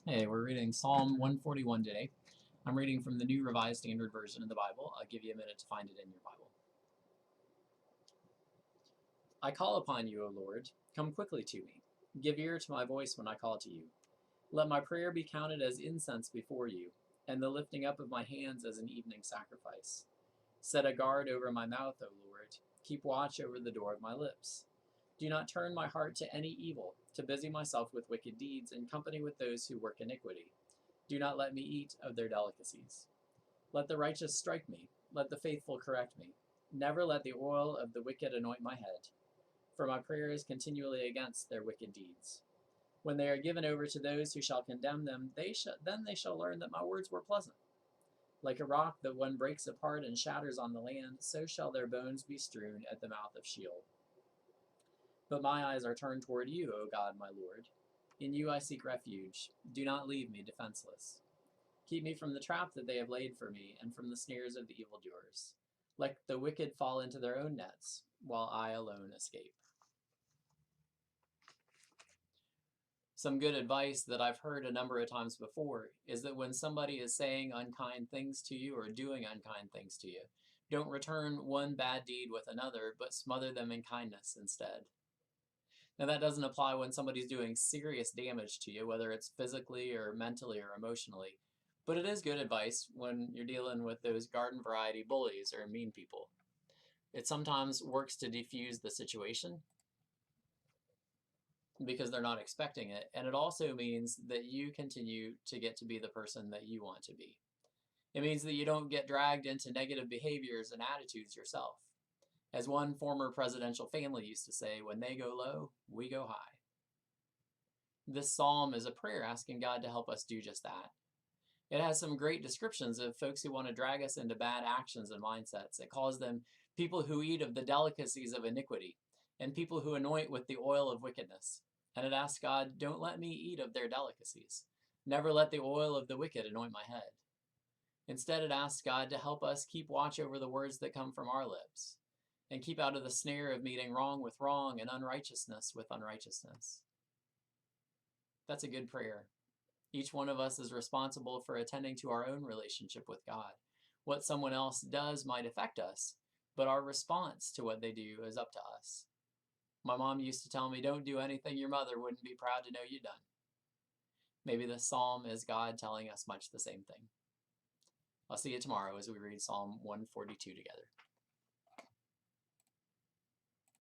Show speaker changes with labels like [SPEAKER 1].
[SPEAKER 1] Hey, we're reading Psalm 141 today. I'm reading from the New Revised Standard Version of the Bible. I'll give you a minute to find it in your Bible. I call upon you, O Lord. Come quickly to me. Give ear to my voice when I call to you. Let my prayer be counted as incense before you, and the lifting up of my hands as an evening sacrifice. Set a guard over my mouth, O Lord. Keep watch over the door of my lips. Do not turn my heart to any evil, to busy myself with wicked deeds in company with those who work iniquity. Do not let me eat of their delicacies. Let the righteous strike me, let the faithful correct me. Never let the oil of the wicked anoint my head, for my prayer is continually against their wicked deeds. When they are given over to those who shall condemn them, then they shall learn that my words were pleasant. Like a rock that one breaks apart and shatters on the land, so shall their bones be strewn at the mouth of Sheol. But my eyes are turned toward you, O God, my Lord. In you I seek refuge. Do not leave me defenseless. Keep me from the trap that they have laid for me, and from the snares of the evildoers. Let the wicked fall into their own nets, while I alone escape. Some good advice that I've heard a number of times before is that when somebody is saying unkind things to you or doing unkind things to you, don't return one bad deed with another, but smother them in kindness instead. Now, that doesn't apply when somebody's doing serious damage to you, whether it's physically or mentally or emotionally. But it is good advice when you're dealing with those garden variety bullies or mean people. It sometimes works to defuse the situation because they're not expecting it. And it also means that you continue to get to be the person that you want to be. It means that you don't get dragged into negative behaviors and attitudes yourself. As one former presidential family used to say, when they go low, we go high. This psalm is a prayer asking God to help us do just that. It has some great descriptions of folks who want to drag us into bad actions and mindsets. It calls them people who eat of the delicacies of iniquity and people who anoint with the oil of wickedness. And it asks God, don't let me eat of their delicacies. Never let the oil of the wicked anoint my head. Instead, it asks God to help us keep watch over the words that come from our lips and keep out of the snare of meeting wrong with wrong and unrighteousness with unrighteousness. That's a good prayer. Each one of us is responsible for attending to our own relationship with God. What someone else does might affect us, but our response to what they do is up to us. My mom used to tell me, don't do anything your mother wouldn't be proud to know you'd done. Maybe this psalm is God telling us much the same thing. I'll see you tomorrow as we read Psalm 142 together.